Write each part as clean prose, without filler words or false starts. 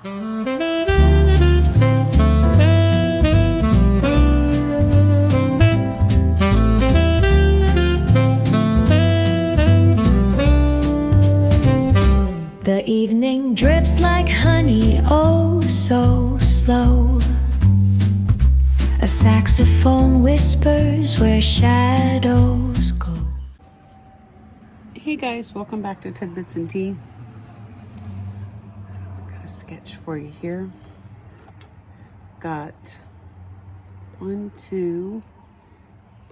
The evening drips like honey, oh so slow. A saxophone whispers where shadows go. Hey guys, welcome back to Tidbits and Tea. Got a sketch for you here. Got 1, 2,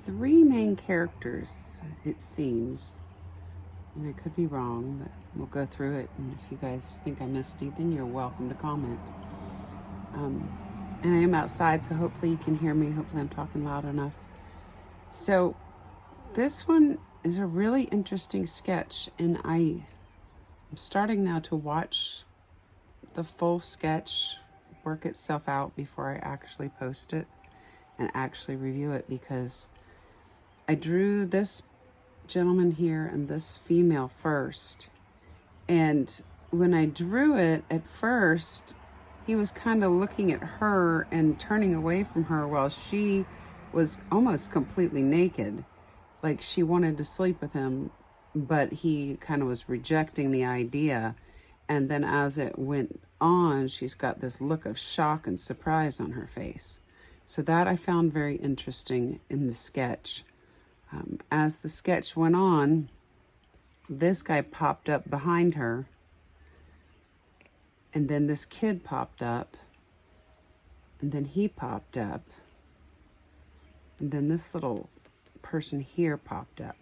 3 main characters, it seems. And I could be wrong, but we'll go through it. And if you guys think I missed anything, you're welcome to comment. And I am outside, so hopefully you can hear me. Hopefully I'm talking loud enough. So this one is a really interesting sketch, and I'm starting now to watch the full sketch work itself out before I actually post it and actually review it, because I drew this gentleman here and this female first, and when I drew it at first, he was kind of looking at her and turning away from her while she was almost completely naked, like she wanted to sleep with him, but he kind of was rejecting the idea. And then as it went on, she's got this look of shock and surprise on her face. So that I found very interesting in the sketch. As the sketch went on, this guy popped up behind her, and then this kid popped up, and then he popped up, and then this little person here popped up.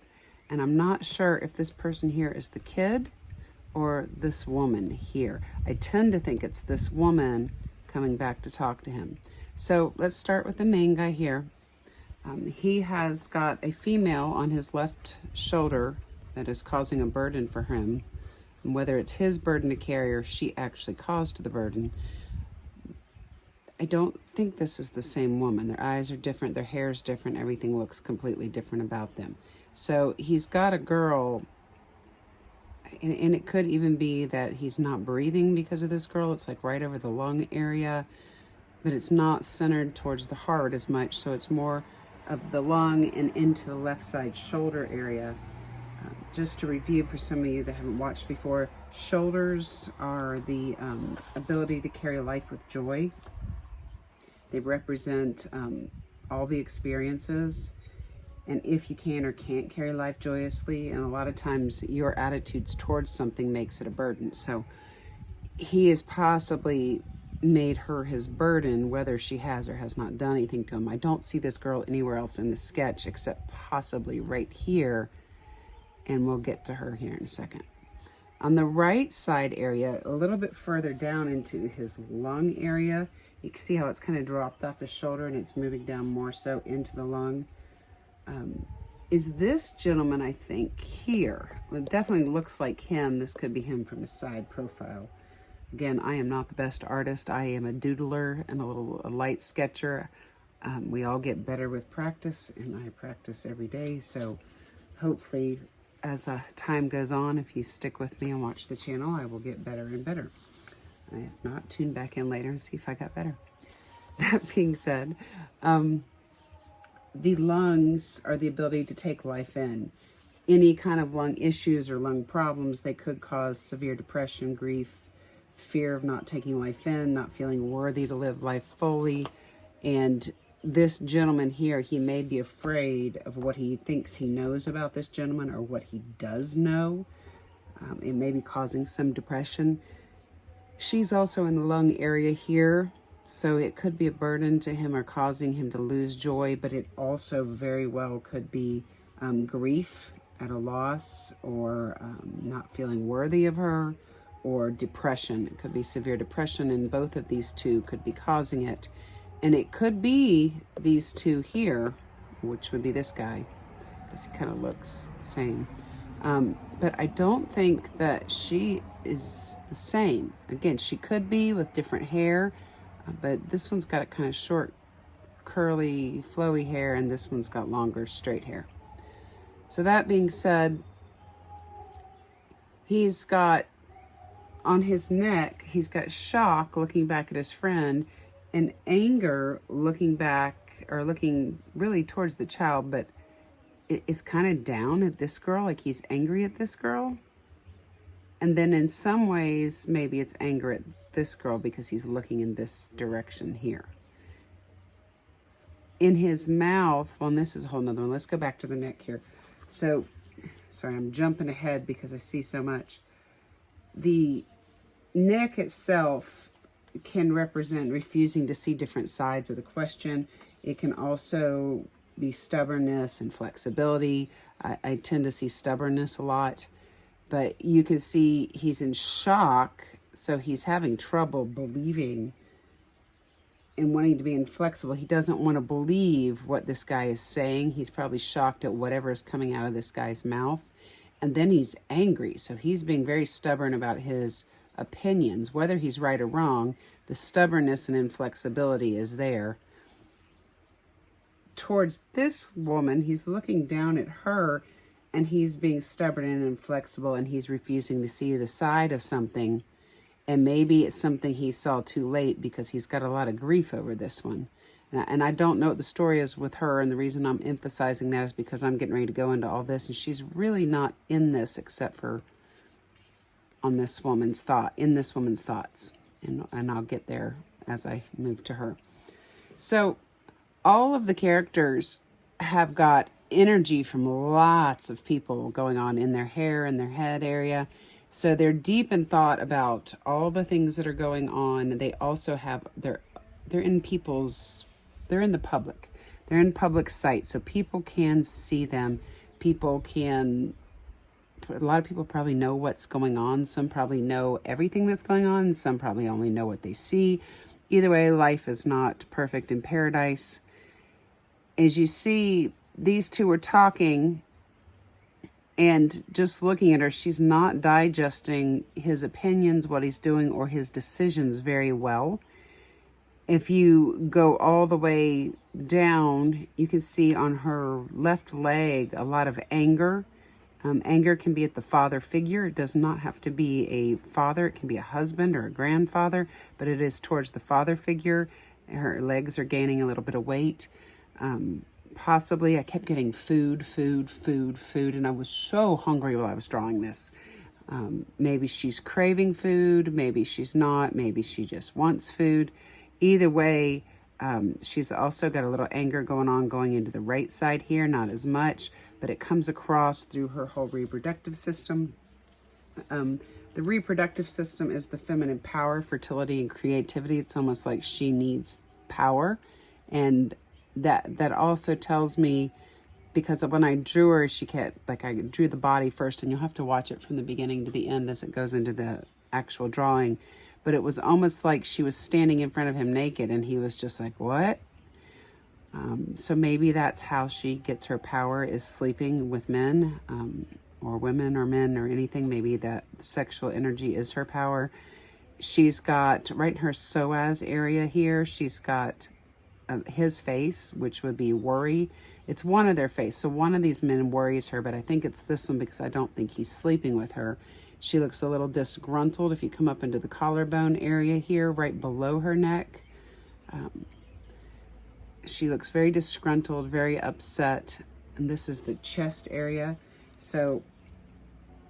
And I'm not sure if this person here is the kid or this woman here. I tend to think it's this woman coming back to talk to him. So let's start with the main guy here. He has got a female on his left shoulder that is causing a burden for him. And whether it's his burden to carry or she actually caused the burden, I don't think this is the same woman. Their eyes are different, their hair is different, everything looks completely different about them. So he's got a girl, and it could even be that he's not breathing because of this girl. It's like right over the lung area, but it's not centered towards the heart as much, so it's more of the lung and into the left side shoulder area. Just to review for some of you that haven't watched before, shoulders are the ability to carry life with joy. They represent all the experiences, and if you can or can't carry life joyously, and a lot of times your attitudes towards something makes it a burden. So he has possibly made her his burden, whether she has or has not done anything to him. I don't see this girl anywhere else in the sketch except possibly right here, and we'll get to her here in a second. On the right side area, a little bit further down into his lung area, you can see how it's kind of dropped off the shoulder and it's moving down more so into the lung. Is this gentleman, I think, here. Well, it definitely looks like him. This could be him from his side profile. Again, I am not the best artist. I am a doodler and a light sketcher. We all get better with practice, and I practice every day. So hopefully, as time goes on, if you stick with me and watch the channel, I will get better and better. If not, tune back in later and see if I got better. That being said, the lungs are the ability to take life in. Any kind of lung issues or lung problems, they could cause severe depression, grief, fear of not taking life in, not feeling worthy to live life fully. And this gentleman here, he may be afraid of what he thinks he knows about this gentleman or what he does know. It may be causing some depression. She's also in the lung area here, so it could be a burden to him or causing him to lose joy, but it also very well could be grief at a loss, or not feeling worthy of her, or depression. It could be severe depression, and both of these two could be causing it. And it could be these two here, which would be this guy, because he kind of looks the same. But I don't think that she is the same. Again, she could be with different hair, but this one's got a kind of short, curly, flowy hair, and this one's got longer, straight hair. So that being said, he's got on his neck, he's got shock looking back at his friend, and anger looking back, or looking really towards the child, but it's kind of down at this girl, like he's angry at this girl. And then in some ways, maybe it's anger at this girl because he's looking in this direction here. In his mouth, well, and this is a whole nother one. Let's go back to the neck here. So, sorry, I'm jumping ahead because I see so much. The neck itself can represent refusing to see different sides of the question. It can also be stubbornness and flexibility. I tend to see stubbornness a lot, but you can see he's in shock, so he's having trouble believing and wanting to be inflexible. He doesn't want to believe what this guy is saying. He's probably shocked at whatever is coming out of this guy's mouth. And then he's angry, so he's being very stubborn about his opinions. Whether he's right or wrong, the stubbornness and inflexibility is there. Towards this woman, he's looking down at her, and he's being stubborn and inflexible, and he's refusing to see the side of something. And maybe it's something he saw too late because he's got a lot of grief over this one. And I don't know what the story is with her, and the reason I'm emphasizing that is because I'm getting ready to go into all this, and she's really not in this except for on this woman's thoughts. And I'll get there as I move to her. So all of the characters have got energy from lots of people going on in their hair and their head area. So they're deep in thought about all the things that are going on. They also have, they're in the public. They're in public sight, so people can see them. A lot of people probably know what's going on. Some probably know everything that's going on. Some probably only know what they see. Either way, life is not perfect in paradise. As you see, these two are talking, and just looking at her, she's not digesting his opinions, what he's doing, or his decisions very well. If you go all the way down, you can see on her left leg a lot of anger. Anger can be at the father figure. It does not have to be a father. It can be a husband or a grandfather, but it is towards the father figure. Her legs are gaining a little bit of weight. Possibly, I kept getting food, and I was so hungry while I was drawing this. Maybe she's craving food, maybe she's not, maybe she just wants food. Either way, she's also got a little anger going into the right side here, not as much, but it comes across through her whole reproductive system. The reproductive system is the feminine power, fertility, and creativity. It's almost like she needs power, and that also tells me, because when I drew her, she kept, like, I drew the body first, and you'll have to watch it from the beginning to the end as it goes into the actual drawing, but it was almost like she was standing in front of him naked, and he was just like, what? So maybe that's how she gets her power, is sleeping with men, or women or men or anything. Maybe that sexual energy is her power. She's got, right in her psoas area here, she's got his face, which would be worry. It's one of their face. So one of these men worries her, but I think it's this one because I don't think he's sleeping with her. She looks a little disgruntled. If you come up into the collarbone area here, right below her neck, she looks very disgruntled, very upset. And this is the chest area. So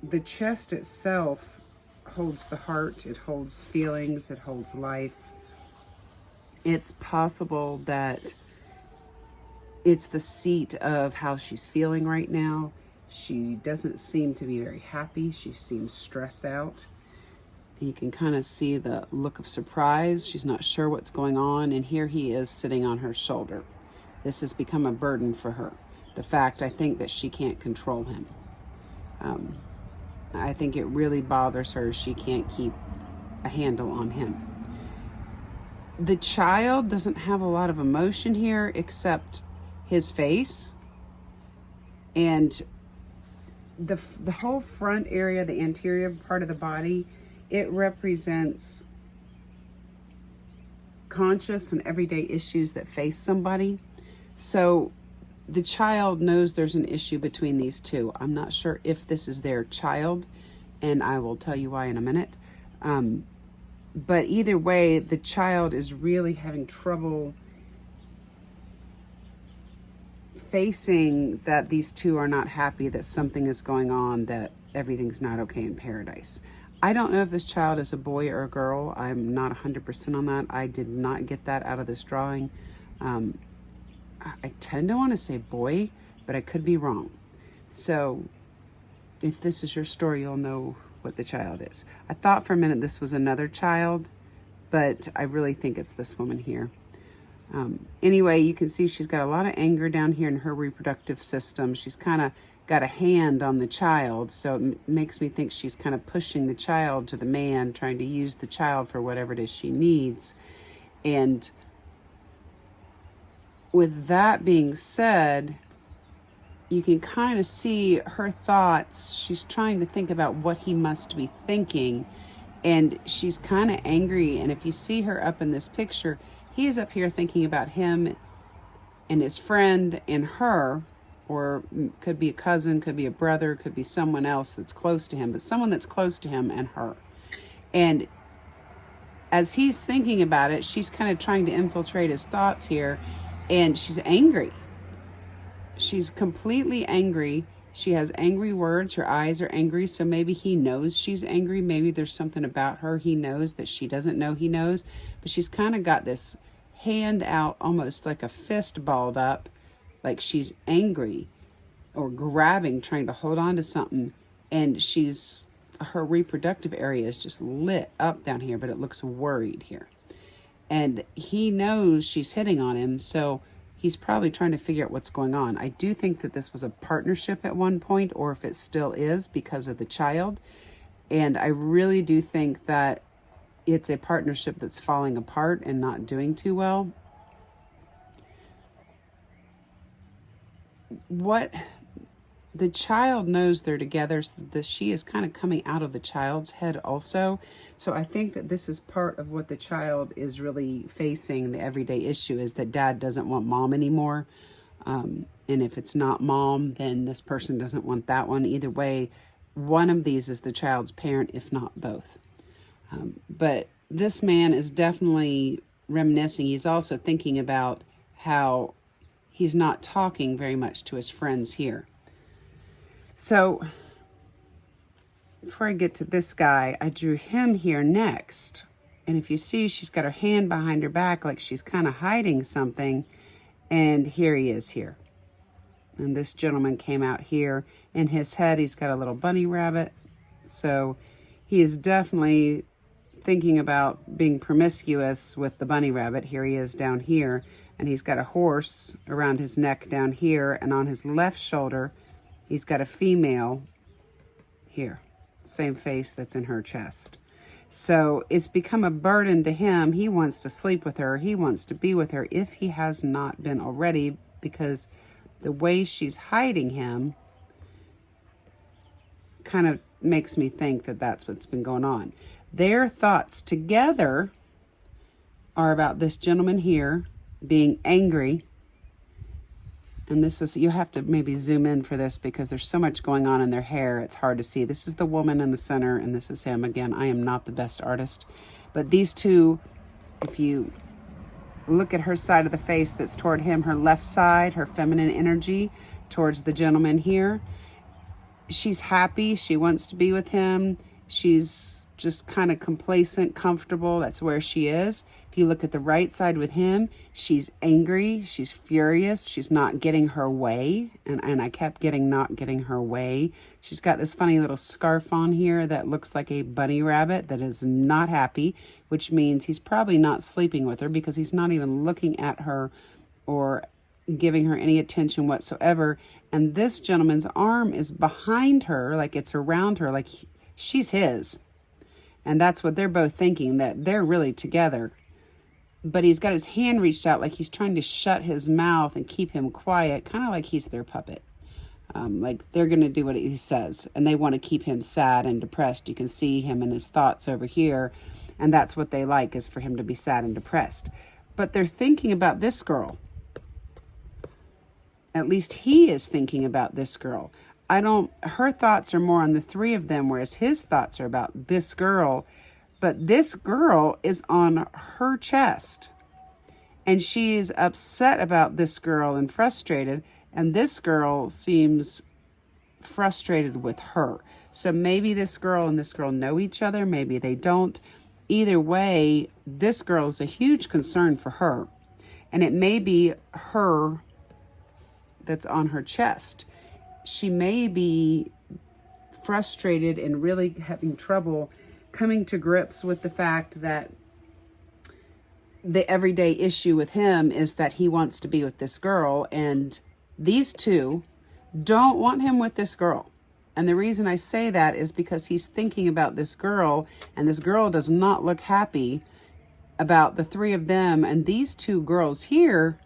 the chest itself holds the heart, it holds feelings, it holds life. It's possible that it's the seat of how she's feeling right now. She doesn't seem to be very happy. She seems stressed out. And you can kind of see the look of surprise. She's not sure what's going on. And here he is sitting on her shoulder. This has become a burden for her. The fact, I think, that she can't control him. I think it really bothers her. She can't keep a handle on him. The child doesn't have a lot of emotion here except his face, and the whole front area, the anterior part of the body, it represents conscious and everyday issues that face somebody. So the child knows there's an issue between these two. I'm not sure if this is their child, and I will tell you why in a minute. But either way, the child is really having trouble facing that these two are not happy, that something is going on, that everything's not okay in paradise. I don't know if this child is a boy or a girl. I'm not 100% on that. I did not get that out of this drawing. I tend to want to say boy, but I could be wrong. So if this is your story, you'll know what the child is. I thought for a minute this was another child, but I really think it's this woman here. Anyway, you can see she's got a lot of anger down here in her reproductive system. She's kind of got a hand on the child, so it makes me think she's kind of pushing the child to the man, trying to use the child for whatever it is she needs. And with that being said, you can kind of see her thoughts. She's trying to think about what he must be thinking, and she's kind of angry. And if you see her up in this picture, he is up here thinking about him and his friend and her, or could be a cousin, could be a brother, could be someone else that's close to him, but someone that's close to him and her. And as he's thinking about it, she's kind of trying to infiltrate his thoughts here, and she's angry. She's completely angry. She has angry words. Her eyes are angry, so maybe he knows she's angry. Maybe there's something about her he knows that she doesn't know he knows. But she's kind of got this hand out, almost like a fist balled up, like she's angry or grabbing, trying to hold on to something. And her reproductive area is just lit up down here, but it looks worried here. And he knows she's hitting on him, so he's probably trying to figure out what's going on. I do think that this was a partnership at one point, or if it still is because of the child. And I really do think that it's a partnership that's falling apart and not doing too well. What the child knows they're together, so that she is kind of coming out of the child's head also. So I think that this is part of what the child is really facing. The everyday issue is that dad doesn't want mom anymore. And if it's not mom, then this person doesn't want that one. Either way, one of these is the child's parent, if not both. But this man is definitely reminiscing. He's also thinking about how he's not talking very much to his friends here. So before I get to this guy, I drew him here next. And if you see, she's got her hand behind her back like she's kind of hiding something. And here he is here. And this gentleman came out here. In his head, he's got a little bunny rabbit. So he is definitely thinking about being promiscuous with the bunny rabbit. Here he is down here. And he's got a horse around his neck down here. And on his left shoulder, he's got a female here. Same face that's in her chest. So it's become a burden to him. He wants to sleep with her. He wants to be with her if he has not been already, because the way she's hiding him kind of makes me think that that's what's been going on. Their thoughts together are about this gentleman here being angry. And this is, you have to maybe zoom in for this because there's so much going on in their hair. It's hard to see. This is the woman in the center, and this is him. Again, I am not the best artist. But these two, if you look at her side of the face that's toward him, her left side, her feminine energy towards the gentleman here, she's happy. She wants to be with him. She's just kind of complacent, comfortable. That's where she is. If you look at the right side with him, she's angry. She's furious. She's not getting her way. And I kept getting not getting her way. She's got this funny little scarf on here that looks like a bunny rabbit that is not happy, which means he's probably not sleeping with her because he's not even looking at her or giving her any attention whatsoever. And this gentleman's arm is behind her, like it's around her, like she's his. And that's what they're both thinking, that they're really together. But he's got his hand reached out like he's trying to shut his mouth and keep him quiet, kind of like he's their puppet. Like they're going to do what he says, and they want to keep him sad and depressed. You can see him in his thoughts over here, and that's what they like, is for him to be sad and depressed. But they're thinking about this girl. At least he is thinking about this girl. Her thoughts are more on the three of them, whereas his thoughts are about this girl. But this girl is on her chest. And she's upset about this girl and frustrated. And this girl seems frustrated with her. So maybe this girl and this girl know each other. Maybe they don't. Either way, this girl is a huge concern for her. And it may be her that's on her chest. She may be frustrated and really having trouble coming to grips with the fact that the everyday issue with him is that he wants to be with this girl, and these two don't want him with this girl. And the reason I say that is because he's thinking about this girl, and this girl does not look happy about the three of them. And these two girls here,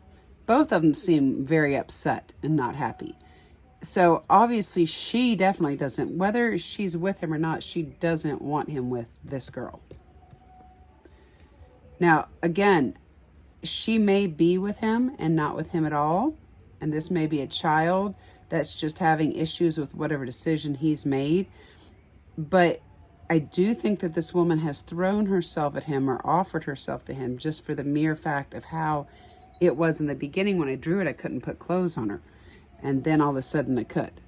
both of them seem very upset and not happy. So obviously she definitely doesn't, whether she's with him or not, she doesn't want him with this girl. Now, again, she may be with him and not with him at all. And this may be a child that's just having issues with whatever decision he's made. But I do think that this woman has thrown herself at him or offered herself to him just for the mere fact of how it was in the beginning. When I drew it, I couldn't put clothes on her. And then all of a sudden I could.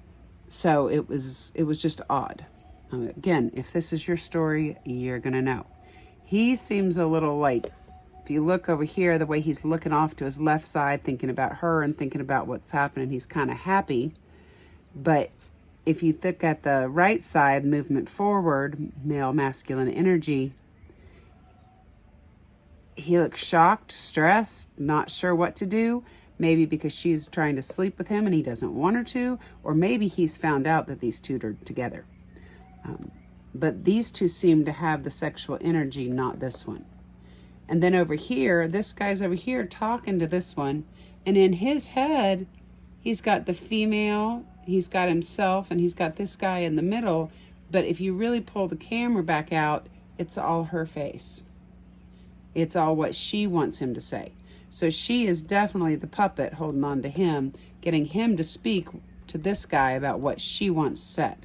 So it was just odd. Again, if this is your story, you're going to know. He seems a little like, if you look over here, the way he's looking off to his left side, thinking about her and thinking about what's happening, he's kind of happy. But if you look at the right side, movement forward, male masculine energy, he looks shocked, stressed, not sure what to do. Maybe because she's trying to sleep with him and he doesn't want her to, or maybe he's found out that these two are together. But these two seem to have the sexual energy, not this one. And then over here, this guy's over here talking to this one. And in his head, he's got the female, he's got himself, and he's got this guy in the middle. But if you really pull the camera back out, it's all her face. It's all what she wants him to say. So she is definitely the puppet holding on to him, getting him to speak to this guy about what she wants said.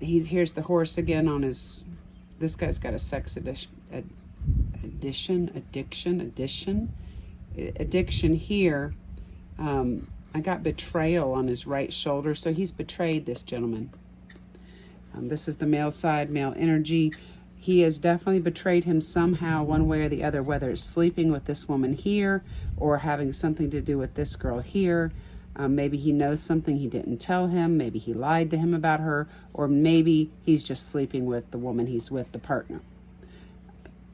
Here's the horse again on his, this guy's got a sex addiction here. I got betrayal on his right shoulder, so he's betrayed this gentleman. This is the male side, male energy. He has definitely betrayed him somehow, one way or the other, whether it's sleeping with this woman here or having something to do with this girl here. Maybe he knows something he didn't tell him. Maybe he lied to him about her, or maybe he's just sleeping with the woman he's with, the partner.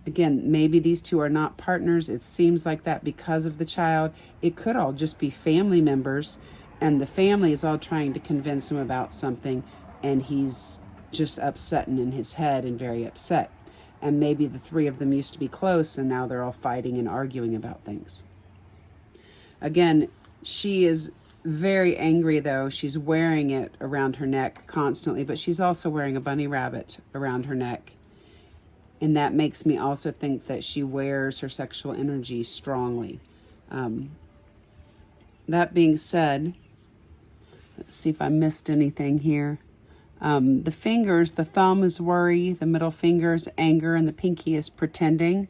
Again, maybe these two are not partners. It seems like that because of the child. It could all just be family members, and the family is all trying to convince him about something, and he's just upset and in his head and very upset. And maybe the three of them used to be close, and now they're all fighting and arguing about things. Again, she is very angry, though. She's wearing it around her neck constantly, but she's also wearing a bunny rabbit around her neck. And that makes me also think that she wears her sexual energy strongly. That being said, let's see if I missed anything here. The fingers, the thumb is worry, the middle finger is anger, and the pinky is pretending.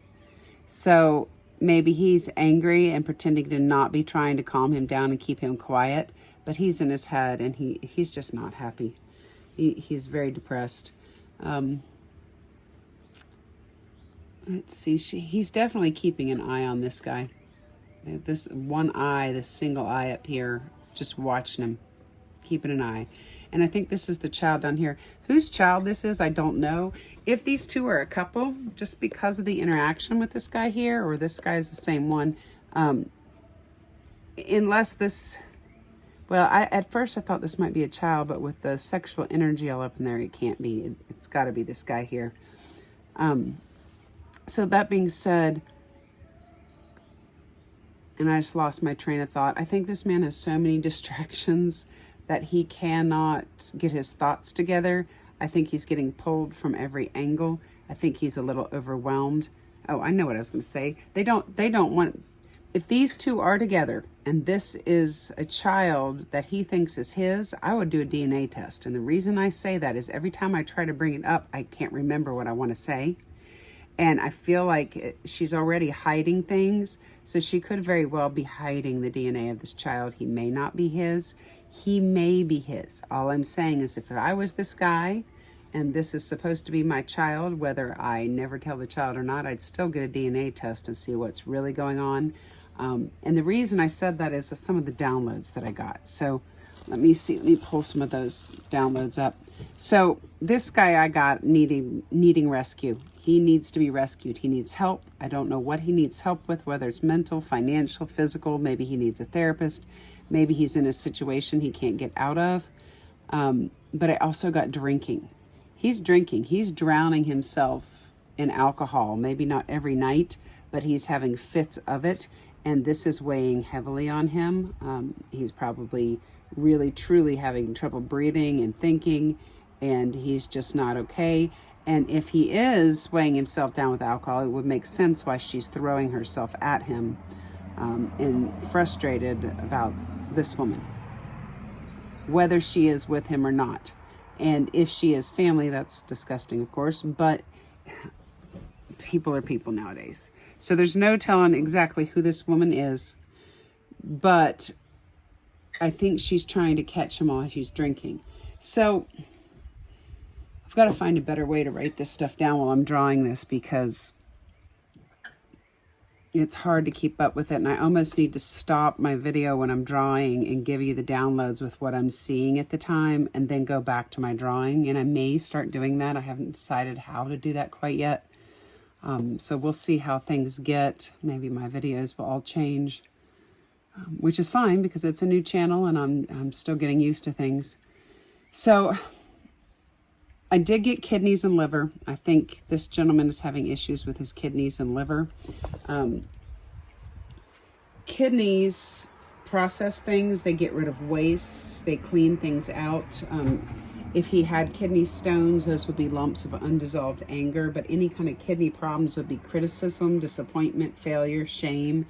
So maybe he's angry and pretending to not be trying to calm him down and keep him quiet, but he's in his head and he's just not happy. He's very depressed. Let's see, he's definitely keeping an eye on this guy. This one eye, this single eye up here, just watching him, keeping an eye. And I think this is the child down here. Whose child this is, I don't know. If these two are a couple, just because of the interaction with this guy here, or this guy's the same one, unless this, well, at first I thought this might be a child, but with the sexual energy all up in there, it can't be. It's got to be this guy here. So that being said, and I just lost my train of thought. I think this man has so many distractions that he cannot get his thoughts together. I think he's getting pulled from every angle. I think he's a little overwhelmed. Oh, I know what I was going to say. They don't want if these two are together and this is a child that he thinks is his, I would do a DNA test. And the reason I say that is every time I try to bring it up, I can't remember what I want to say. And I feel like she's already hiding things. So she could very well be hiding the DNA of this child. He may not be his. He may be his. All I'm saying is if I was this guy and this is supposed to be my child, whether I never tell the child or not, I'd still get a DNA test and see what's really going on. And the reason I said that is some of the downloads that I got. So let me see, let me pull some of those downloads up. So this guy I got needing rescue. He needs to be rescued. He needs help. I don't know what he needs help with, whether it's mental, financial, physical. Maybe he needs a therapist. Maybe he's in a situation he can't get out of. But I also got drinking. He's drinking. He's drowning himself in alcohol. Maybe not every night, but he's having fits of it. And this is weighing heavily on him. He's probably really, truly having trouble breathing and thinking, and he's just not okay. And if he is weighing himself down with alcohol, it would make sense why she's throwing herself at him and frustrated about this woman, whether she is with him or not. And if she is family, that's disgusting, of course, but people are people nowadays. So there's no telling exactly who this woman is, but I think she's trying to catch him while he's drinking. So I've got to find a better way to write this stuff down while I'm drawing this, because it's hard to keep up with it. And I almost need to stop my video when I'm drawing and give you the downloads with what I'm seeing at the time and then go back to my drawing. And I may start doing that. I haven't decided how to do that quite yet. So we'll see how things get. Maybe my videos will all change, which is fine because it's a new channel and I'm still getting used to things. So I did get kidneys and liver. I think this gentleman is having issues with his kidneys and liver. Kidneys process things. They get rid of waste. They clean things out. If he had kidney stones, those would be lumps of undissolved anger. But any kind of kidney problems would be criticism, disappointment, failure, shame,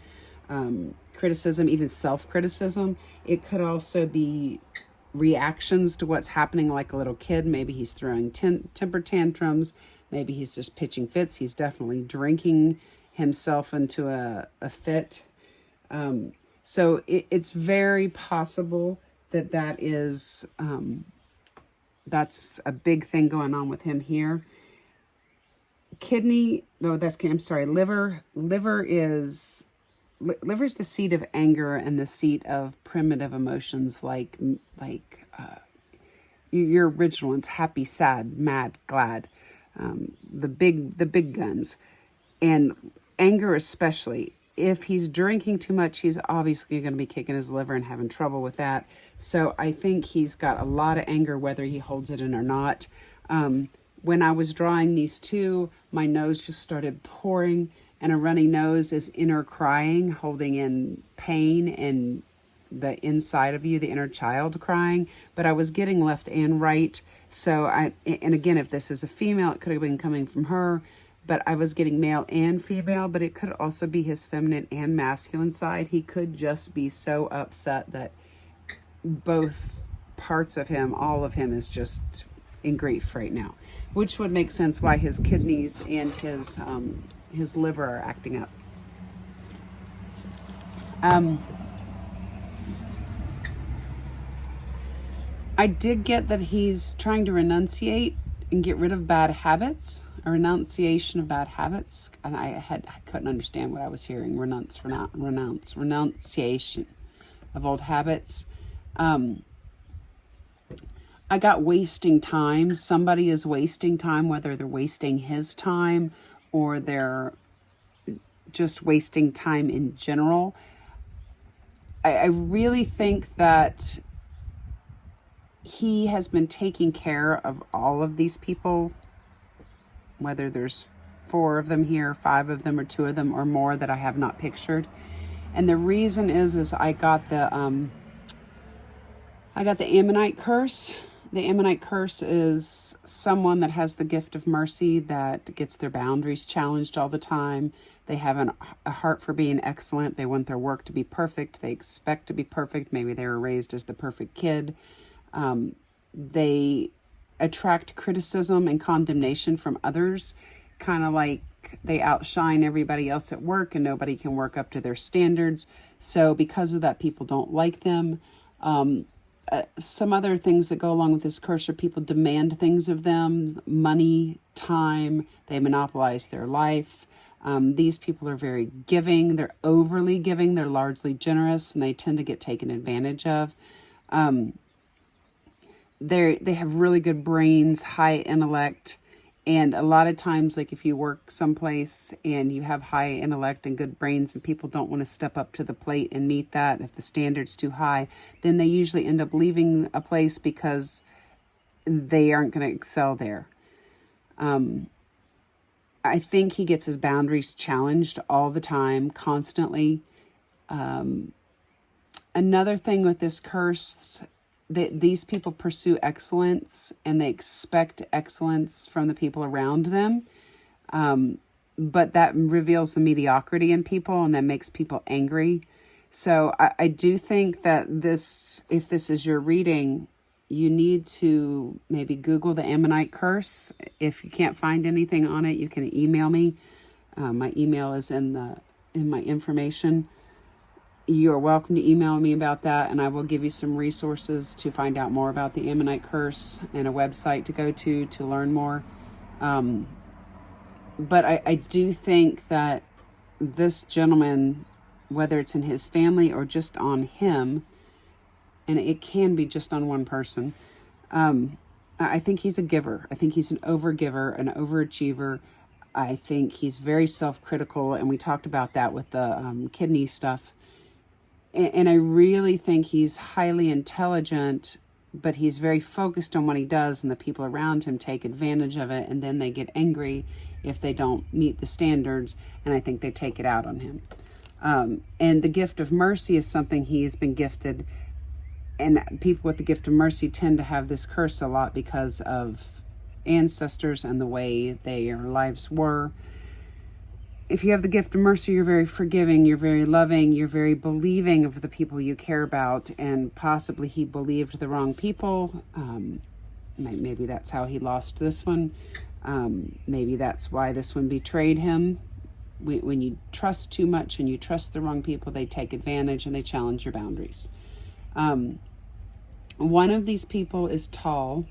criticism, even self-criticism. It could also be reactions to what's happening, like a little kid. Maybe he's throwing temper tantrums. Maybe he's just pitching fits. He's definitely drinking himself into a fit. So it's very possible that is... that's a big thing going on with him here. Liver is the seat of anger and the seat of primitive emotions like your original ones: happy, sad, mad, glad, the big guns. And anger especially. If he's drinking too much, he's obviously going to be kicking his liver and having trouble with that. So I think he's got a lot of anger, whether he holds it in or not. When I was drawing these two, my nose just started pouring, and a runny nose is inner crying, holding in pain and the inside of you, the inner child crying. But I was getting left and right. So and again, if this is a female, it could have been coming from her. But I was getting male and female, but it could also be his feminine and masculine side. He could just be so upset that both parts of him, all of him, is just in grief right now, which would make sense why his kidneys and his liver are acting up. I did get that he's trying to renunciate and get rid of bad habits. A renunciation of bad habits, and I couldn't understand what I was hearing. Renunciation of old habits. I got wasting time. Somebody is wasting time, whether they're wasting his time or they're just wasting time in general. I really think that he has been taking care of all of these people, whether there's 4 of them here, 5 of them, or 2 of them, or more that I have not pictured. And the reason is I got the Ammonite curse, The Ammonite curse is someone that has the gift of mercy that gets their boundaries challenged all the time. They have a heart for being excellent. They want their work to be perfect. They expect to be perfect. Maybe they were raised as the perfect kid. They attract criticism and condemnation from others, kind of like they outshine everybody else at work and nobody can work up to their standards. So because of that, people don't like them. Some other things that go along with this curse are people demand things of them, money, time, they monopolize their life. These people are very giving, they're overly giving, they're largely generous, and they tend to get taken advantage of. They have really good brains, high intellect, and a lot of times, like if you work someplace and you have high intellect and good brains and people don't want to step up to the plate and meet that, if the standard's too high, then they usually end up leaving a place because they aren't going to excel there. I think he gets his boundaries challenged all the time, constantly. Another thing with this curse, that these people pursue excellence and they expect excellence from the people around them. But that reveals the mediocrity in people and that makes people angry. So I do think that if this is your reading, you need to maybe Google the Ammonite curse. If you can't find anything on it, you can email me. My email is in my information. You're welcome to email me about that, and I will give you some resources to find out more about the Ammonite curse and a website to go to learn more. But I do think that this gentleman, whether it's in his family or just on him, and it can be just on one person, I think he's a giver. I think he's an overgiver, an overachiever. I think he's very self-critical, and we talked about that with the kidney stuff. And I really think he's highly intelligent, but he's very focused on what he does, and the people around him take advantage of it, and then they get angry if they don't meet the standards, and I think they take it out on him. And the gift of mercy is something he has been gifted, and people with the gift of mercy tend to have this curse a lot because of ancestors and the way their lives were. If you have the gift of mercy, you're very forgiving, you're very loving, you're very believing of the people you care about, and possibly he believed the wrong people. Maybe that's how he lost this one. Maybe that's why this one betrayed him. When you trust too much and you trust the wrong people, they take advantage and they challenge your boundaries. One of these people is tall.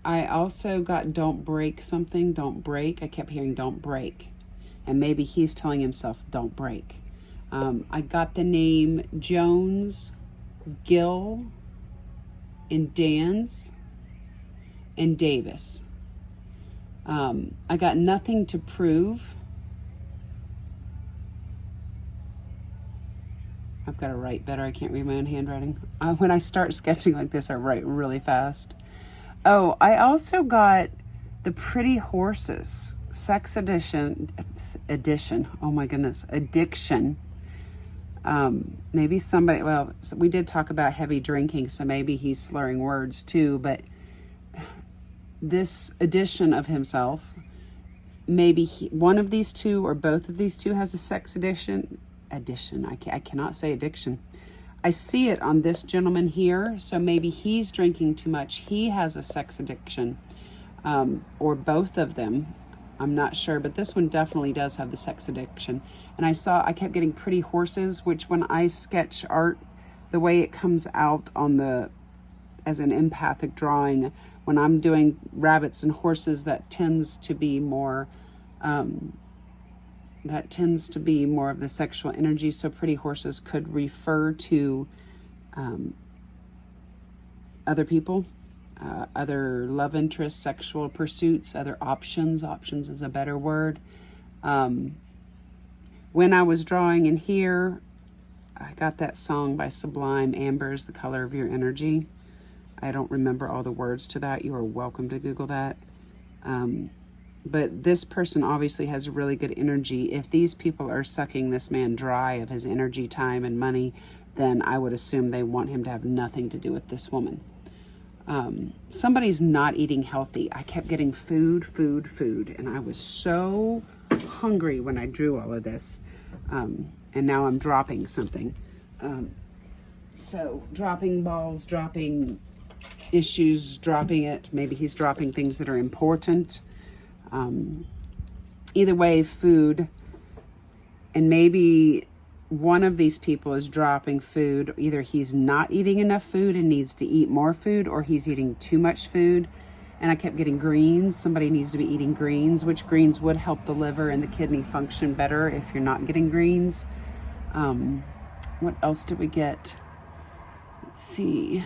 I also got don't break something, don't break. I kept hearing don't break. And maybe he's telling himself don't break. I got the name Jones, Gill, and Dans, and Davis. I got nothing to prove. I've got to write better. I can't read my own handwriting. When I start sketching like this, I write really fast. Oh, I also got the Pretty Horses, Sex Edition. Oh my goodness, Addiction. Maybe somebody, well, we did talk about heavy drinking, so maybe he's slurring words too, but this edition of himself, maybe one of these two or both of these two has a sex addiction. I cannot say addiction. I see it on this gentleman here, so maybe he's drinking too much. He has a sex addiction, or both of them. I'm not sure, but this one definitely does have the sex addiction. And I kept getting pretty horses, which when I sketch art, the way it comes out as an empathic drawing, when I'm doing rabbits and horses, that tends to be more of the sexual energy. So pretty horses could refer to other people, other love interests, sexual pursuits, other options. Options is a better word. When I was drawing in here, I got that song by Sublime, Amber is the Color of Your Energy. I don't remember all the words to that. You are welcome to Google that. But this person obviously has really good energy. If these people are sucking this man dry of his energy, time, and money, then I would assume they want him to have nothing to do with this woman. Somebody's not eating healthy. I kept getting food, food, food, and I was so hungry when I drew all of this. And now I'm dropping something. So dropping balls, dropping issues, dropping it. Maybe he's dropping things that are important. Either way, food. And maybe one of these people is dropping food. Either he's not eating enough food and needs to eat more food, or he's eating too much food. And I kept getting greens. Somebody needs to be eating greens, which greens would help the liver and the kidney function better if you're not getting greens. What else did we get? Let's see.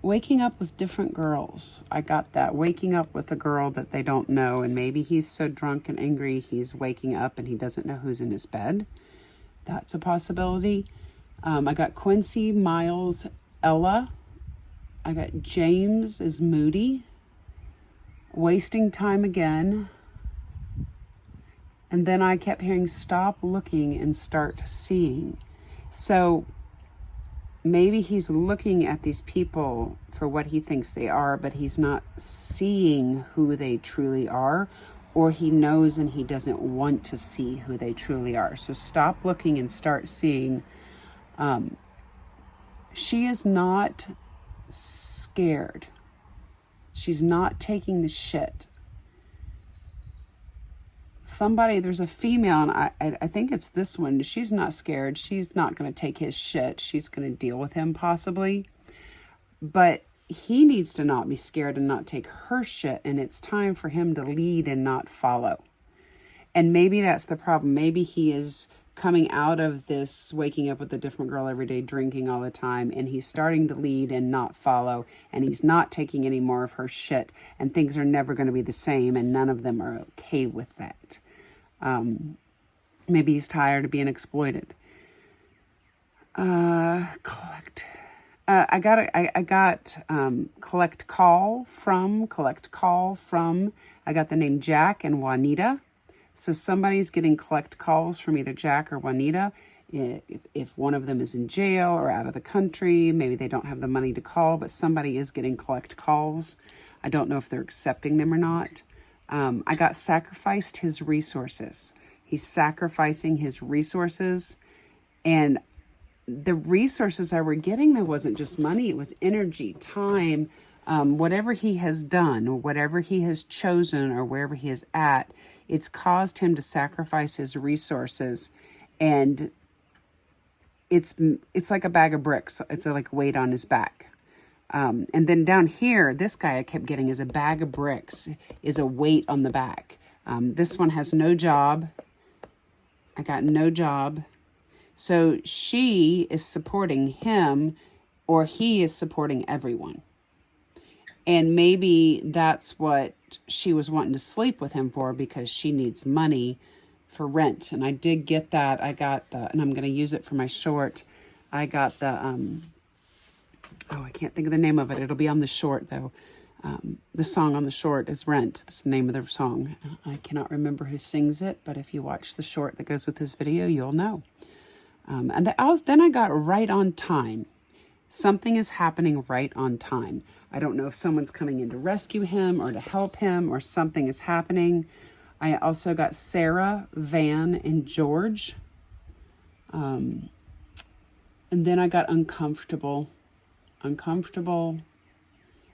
Waking up with different girls. I got that. Waking up with a girl that they don't know, and maybe he's so drunk and angry he's waking up and he doesn't know who's in his bed. That's a possibility. I got Quincy, Miles, Ella. I got James is moody. Wasting time again. And then I kept hearing stop looking and start seeing. So maybe he's looking at these people for what he thinks they are, but he's not seeing who they truly are, or he knows and he doesn't want to see who they truly are. So stop looking and start seeing. She is not scared. She's not taking the shit. Somebody, there's a female, and I think it's this one. She's not scared. She's not going to take his shit. She's going to deal with him possibly. But he needs to not be scared and not take her shit. And it's time for him to lead and not follow. And maybe that's the problem. Maybe he is coming out of this waking up with a different girl every day, drinking all the time, and he's starting to lead and not follow, and he's not taking any more of her shit, and things are never going to be the same, and none of them are okay with that. Maybe he's tired of being exploited. Collect call from. I got the name Jack and Juanita. So somebody's getting collect calls from either Jack or Juanita. If one of them is in jail or out of the country, maybe they don't have the money to call, but somebody is getting collect calls. I don't know if they're accepting them or not. I got sacrificed his resources. He's sacrificing his resources. And the resources I were getting, there wasn't just money, it was energy, time, whatever he has done, or whatever he has chosen, or wherever he is at, it's caused him to sacrifice his resources. And it's like a bag of bricks. It's like weight on his back. And then down here, this guy I kept getting is a bag of bricks, is a weight on the back. This one has no job. I got no job. So she is supporting him, or he is supporting everyone. And maybe that's what she was wanting to sleep with him for, because she needs money for rent. And I did get that. I got the, and I'm going to use it for my short. I got the, I can't think of the name of it. It'll be on the short though. The song on the short is Rent. That's the name of the song. I cannot remember who sings it, but if you watch the short that goes with this video, you'll know. And then I got right on time. Something is happening right on time. I don't know if someone's coming in to rescue him or to help him, or something is happening. I also got Sarah, Van, and George. And then I got uncomfortable, and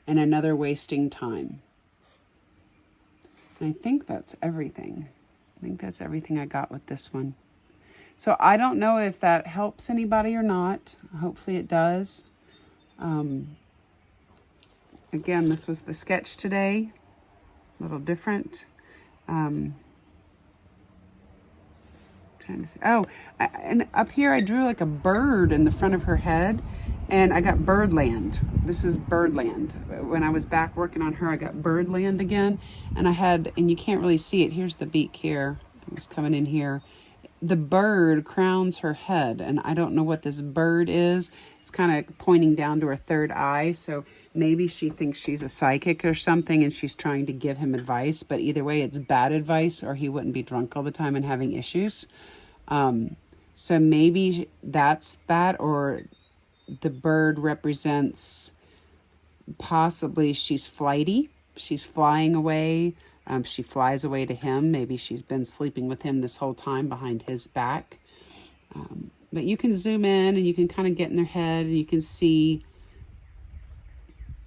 another wasting time. And I think that's everything. I think that's everything I got with this one. So I don't know if that helps anybody or not. Hopefully it does. Again, this was the sketch today. A little different. Trying to see. Oh, and up here I drew like a bird in the front of her head, and I got Birdland. This is Birdland. When I was back working on her, I got Birdland again, and I had, and you can't really see it. Here's the beak here. It's coming in here. The bird crowns her head, and I don't know what this bird is. It's kind of pointing down to her third eye, so maybe she thinks she's a psychic or something, and she's trying to give him advice, but either way, it's bad advice, or he wouldn't be drunk all the time and having issues. So maybe that's that, or the bird represents possibly she's flighty. She's flying away. She flies away to him. Maybe she's been sleeping with him this whole time behind his back. But you can zoom in and you can kind of get in their head, and you can see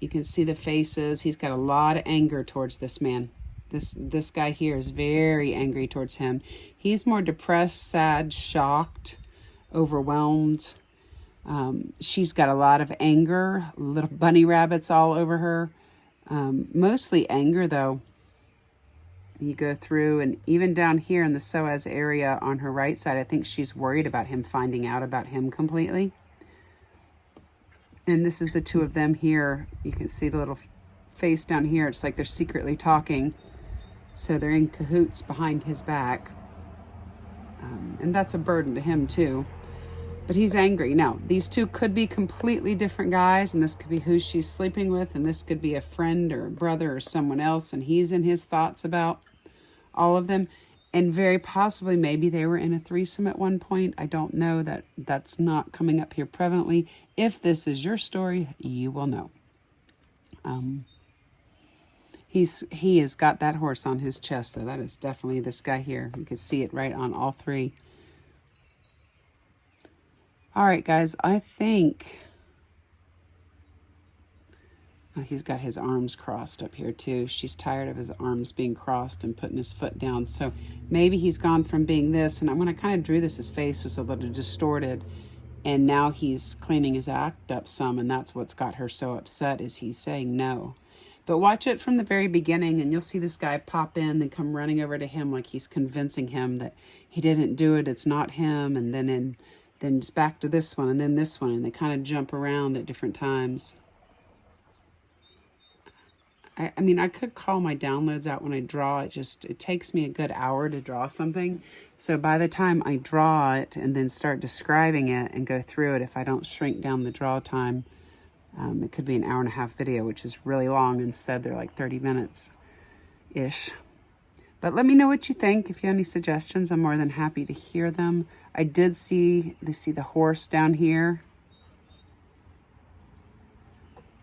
the faces. He's got a lot of anger towards this man. This guy here is very angry towards him. He's more depressed, sad, shocked, overwhelmed. She's got a lot of anger, little bunny rabbits all over her. Mostly anger, though. You go through, and even down here in the psoas area on her right side, I think she's worried about him finding out about him completely. And this is the two of them here. You can see the little face down here. It's like they're secretly talking. So they're in cahoots behind his back. And that's a burden to him too. But he's angry. Now, these two could be completely different guys, and this could be who she's sleeping with, and this could be a friend or a brother or someone else, and he's in his thoughts about all of them. And very possibly maybe they were in a threesome at one point. I don't know. That's not coming up here prevalently. If this is your story, you will know. He has got that horse on his chest, so that is definitely this guy here. You can see it right on all three. All right, guys, I think he's got his arms crossed up here too. She's tired of his arms being crossed and putting his foot down. So maybe he's gone from being this, and when I kind of drew this, his face was a little distorted, and now he's cleaning his act up some, and that's what's got her so upset, is he's saying no. But watch it from the very beginning, and you'll see this guy pop in and come running over to him like he's convincing him that he didn't do it, it's not him, and then it's back to this one, and then this one, and they kind of jump around at different times. I mean, I could call my downloads out when I draw. It takes me a good hour to draw something. So by the time I draw it and then start describing it and go through it, if I don't shrink down the draw time, it could be an hour and a half video, which is really long. Instead, they're like 30 minutes-ish. But let me know what you think. If you have any suggestions, I'm more than happy to hear them. I did see the horse down here.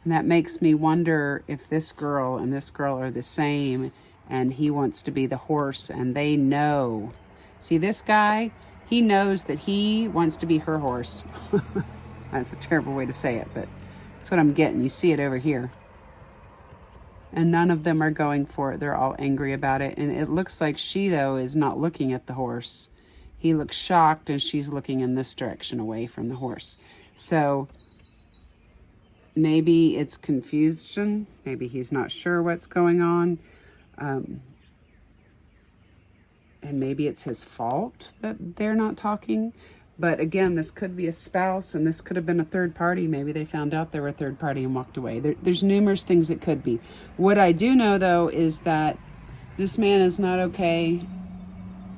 And that makes me wonder if this girl and this girl are the same, and he wants to be the horse, and they know. See, this guy, he knows that he wants to be her horse. That's a terrible way to say it, but that's what I'm getting. You see it over here. And none of them are going for it. They're all angry about it. And it looks like she, though, is not looking at the horse. He looks shocked, and she's looking in this direction away from the horse. So maybe it's confusion. Maybe he's not sure what's going on. And maybe it's his fault that they're not talking. But again, this could be a spouse, and this could have been a third party. Maybe they found out they were a third party and walked away. There's numerous things it could be. What I do know, though, is that this man is not okay.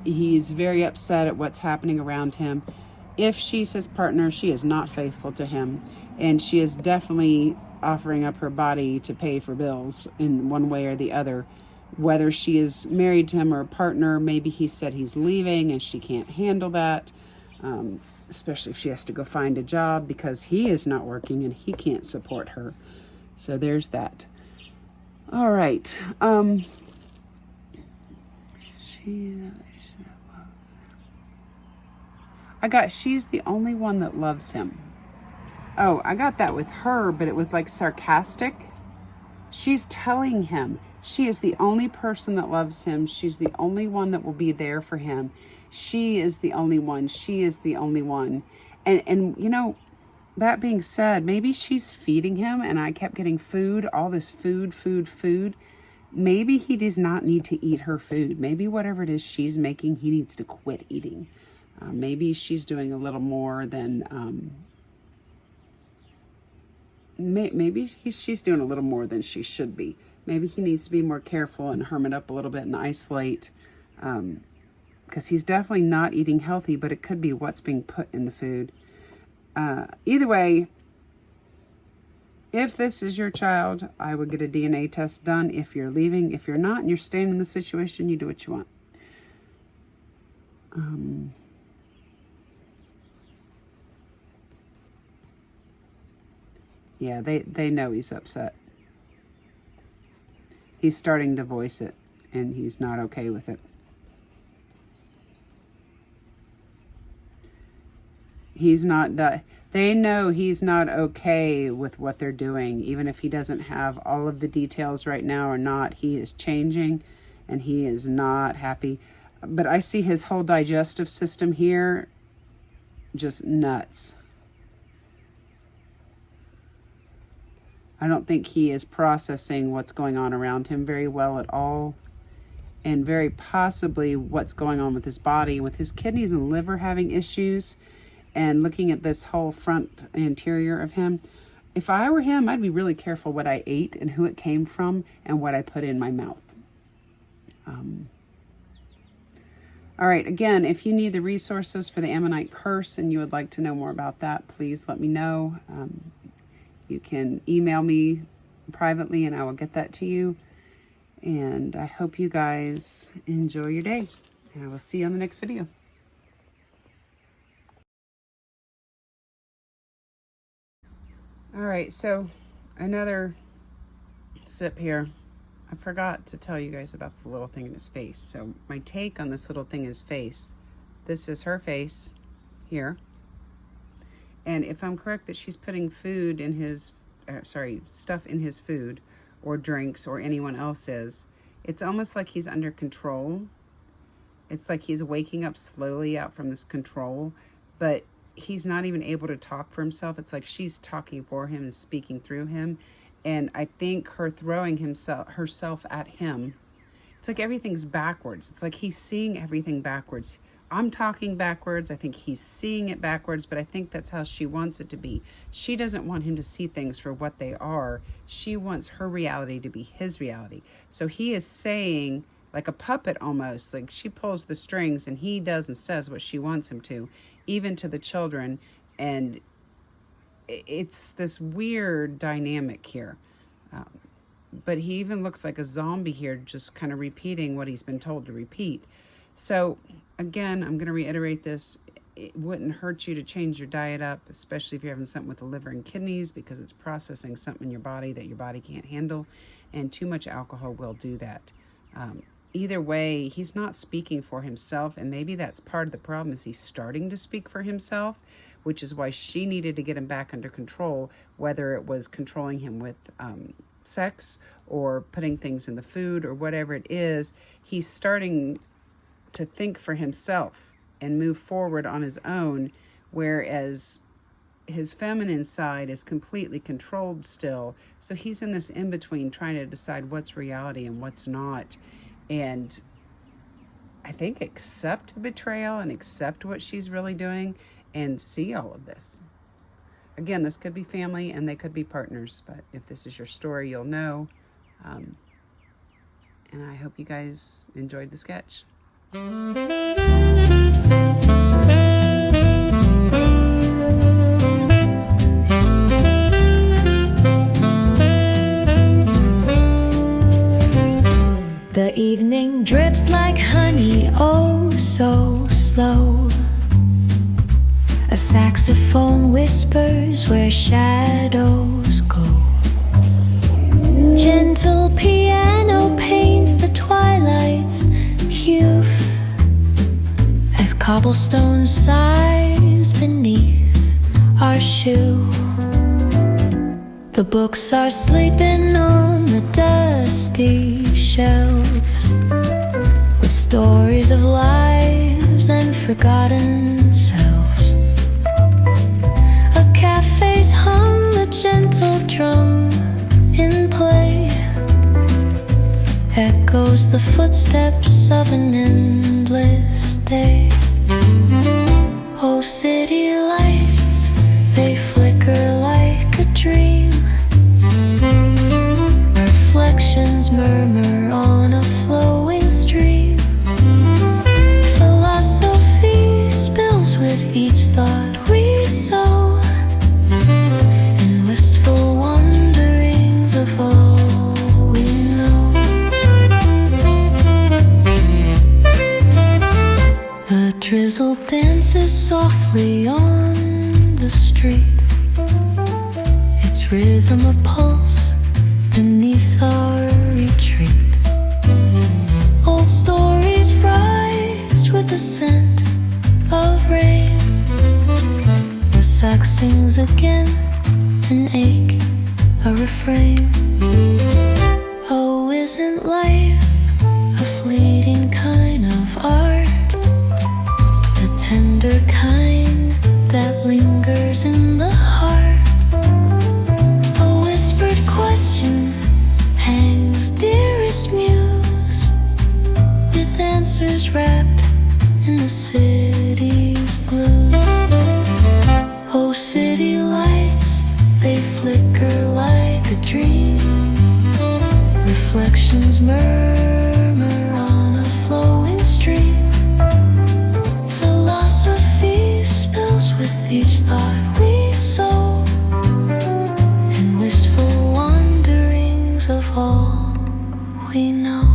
He's very upset at what's happening around him. If she's his partner, she is not faithful to him. And she is definitely offering up her body to pay for bills in one way or the other. Whether she is married to him or a partner, maybe he said he's leaving and she can't handle that. Especially if she has to go find a job because he is not working and he can't support her. So there's that. All right. She's the only one that loves him. Oh, I got that with her, but it was like sarcastic. She's telling him she is the only person that loves him. She's the only one that will be there for him. She is the only one. She is the only one. And you know, that being said, maybe she's feeding him, and I kept getting food, all this food. Maybe he does not need to eat her food. Maybe whatever it is she's making, he needs to quit eating. Maybe she's doing a little more than... maybe she's doing a little more than she should be. Maybe he needs to be more careful and hermit up a little bit and isolate, because he's definitely not eating healthy, but it could be what's being put in the food. Either way, if this is your child, I would get a DNA test done if you're leaving. If you're not and you're staying in the situation, you do what you want. Yeah, they know he's upset. He's starting to voice it, and he's not okay with it. He's not, they know he's not okay with what they're doing, even if he doesn't have all of the details right now or not. He is changing, and he is not happy. But I see his whole digestive system here just nuts. I don't think he is processing what's going on around him very well at all. And very possibly what's going on with his body, with his kidneys and liver having issues. And looking at this whole front interior of him, if I were him, I'd be really careful what I ate and who it came from and what I put in my mouth. All right, again, if you need the resources for the Ammonite curse and you would like to know more about that, please let me know. You can email me privately and I will get that to you. And I hope you guys enjoy your day. And I will see you on the next video. All right, so another sip here. I forgot to tell you guys about the little thing in his face. So my take on this little thing in his face, this is her face here. And if I'm correct that she's putting food in his, stuff in his food or drinks or anyone else's, it's almost like he's under control. It's like he's waking up slowly out from this control, but he's not even able to talk for himself. It's like she's talking for him and speaking through him. And I think her throwing herself at him, it's like everything's backwards. It's like he's seeing everything backwards. I'm talking backwards. I think he's seeing it backwards, but I think that's how she wants it to be. She doesn't want him to see things for what they are. She wants her reality to be his reality. So he is saying, like a puppet almost, like she pulls the strings and he does and says what she wants him to, even to the children. And it's this weird dynamic here. But he even looks like a zombie here, just kind of repeating what he's been told to repeat. So again, I'm going to reiterate this. It wouldn't hurt you to change your diet up, especially if you're having something with the liver and kidneys, because it's processing something in your body that your body can't handle. And too much alcohol will do that. Either way, he's not speaking for himself, and maybe that's part of the problem, is he's starting to speak for himself, which is why she needed to get him back under control, whether it was controlling him with sex or putting things in the food or whatever it is. He's starting to think for himself and move forward on his own, whereas his feminine side is completely controlled still. So he's in this in-between, trying to decide what's reality and what's not. And I think accept the betrayal and accept what she's really doing and see all of this. Again, this could be family and they could be partners, but if this is your story, you'll know. And I hope you guys enjoyed the sketch. The evening drips like honey, oh so slow. A saxophone whispers where shadows go. Gentle piano paints the twilight's hue as cobblestone sighs beneath our shoe. The books are sleeping on the dusty shelves with stories of lives and forgotten selves. A cafe's hum, a gentle drum in play, echoes the footsteps of an endless day. Oh, city lights, they flicker like a dream. Reflections murmur on a flowing stream. Philosophy spills with each thought we sow, and wistful wanderings of all we know. The drizzle dances softly on the street. It's rhythm a pulse beneath our retreat. Old stories rise with the scent of rain. The sax sings again, an ache, a refrain. Oh, isn't life a fleeting kind of art? The tender kind that lingers in the heart. A whispered question hangs dearest muse, with answers wrapped in the city's blues. Oh, city lights, they flicker like a dream. Reflections murmur on a flowing stream. Philosophy spills with each thought we sow, and wistful wanderings of all we know.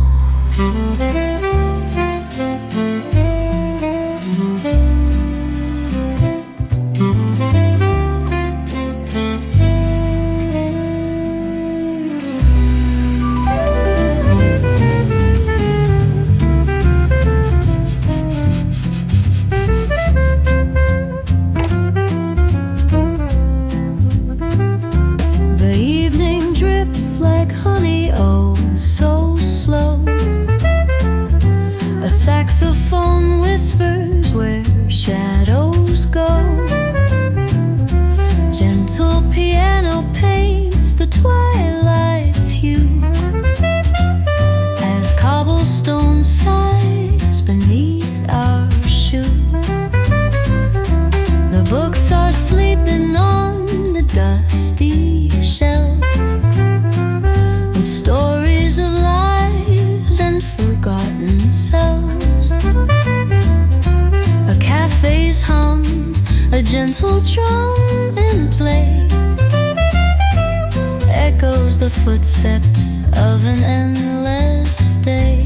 The evening drips like honey, oh, so slow. A saxophone whispers where shadows go. Gentle piano paints the twilight's hue, as cobblestone sighs beneath our shoe. The books are sleeping on the dusty shelves, with stories of lives and forgotten selves. A cafe's hum, a gentle drum in play, echoes the footsteps of an endless day.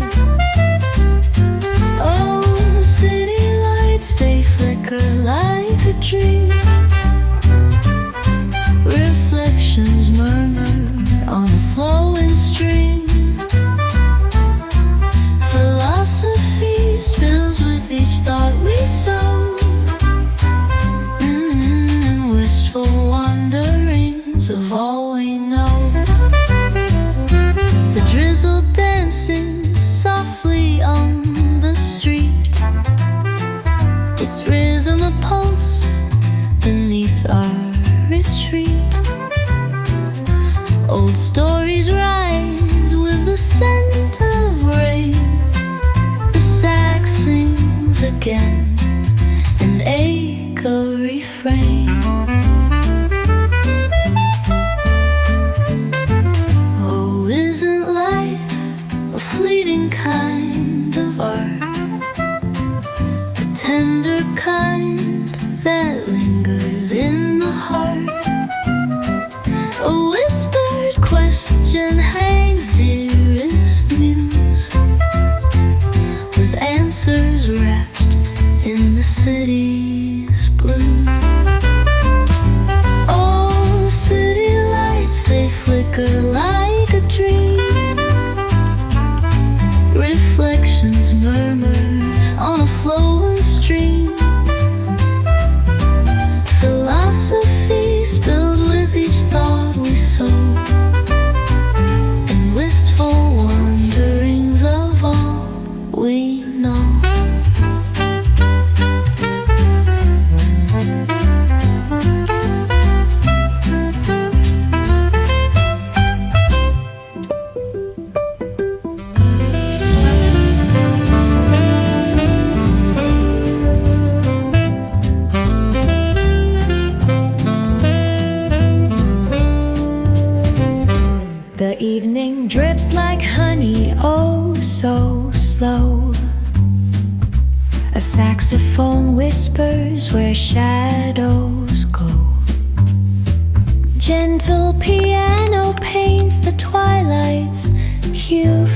Oh, city lights, they flicker like a dream. Reflections murmur on a flowing stream. Philosophy spills with each thought we sow, and wistful wanderings of all we know. The drizzle dances softly on the street, its rhythm a pulse beneath our retreat. Old stories rise with the scent of rain. The sax sings again, an ache, a refrain. Oh, isn't life a fleeting kind of art? The tender kind that lingers in the heart. A whispered question hangs dearest muse, with answers wrapped in the city's blues. Oh, city lights, they flicker like a dream. Reflections murmur on a flowing stream. Philosophy spills with each thought we sow, and wistful wanderings of all we know. The evening drips like honey, oh so slow. A saxophone whispers where shadows go. Gentle piano paints the twilight's hue,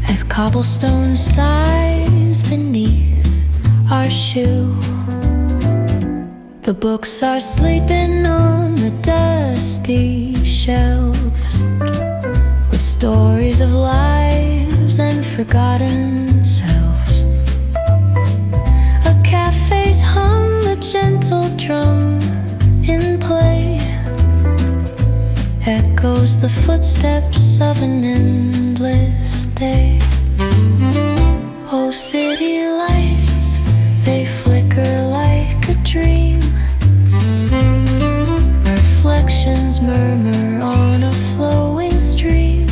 as cobblestone sighs beneath our shoe. The books are sleeping on the dusty shelves, with stories of lives and forgotten selves. A cafe's hum, a gentle drum in play, echoes the footsteps of an endless day. Oh, city lights, they flicker like a dream. Reflections murmur on a flowing stream.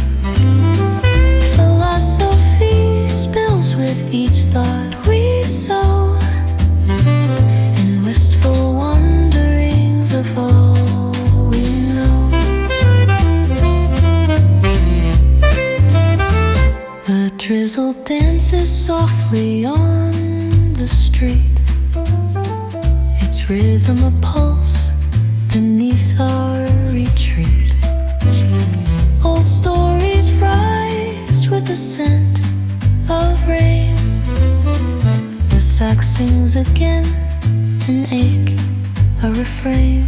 Philosophy spills with each thought we sow, and wistful wanderings of all we know. The drizzle dances softly on the street, its rhythm a pulse beneath our retreat. Old stories rise with the scent of rain. The sax sings again, an ache, a refrain.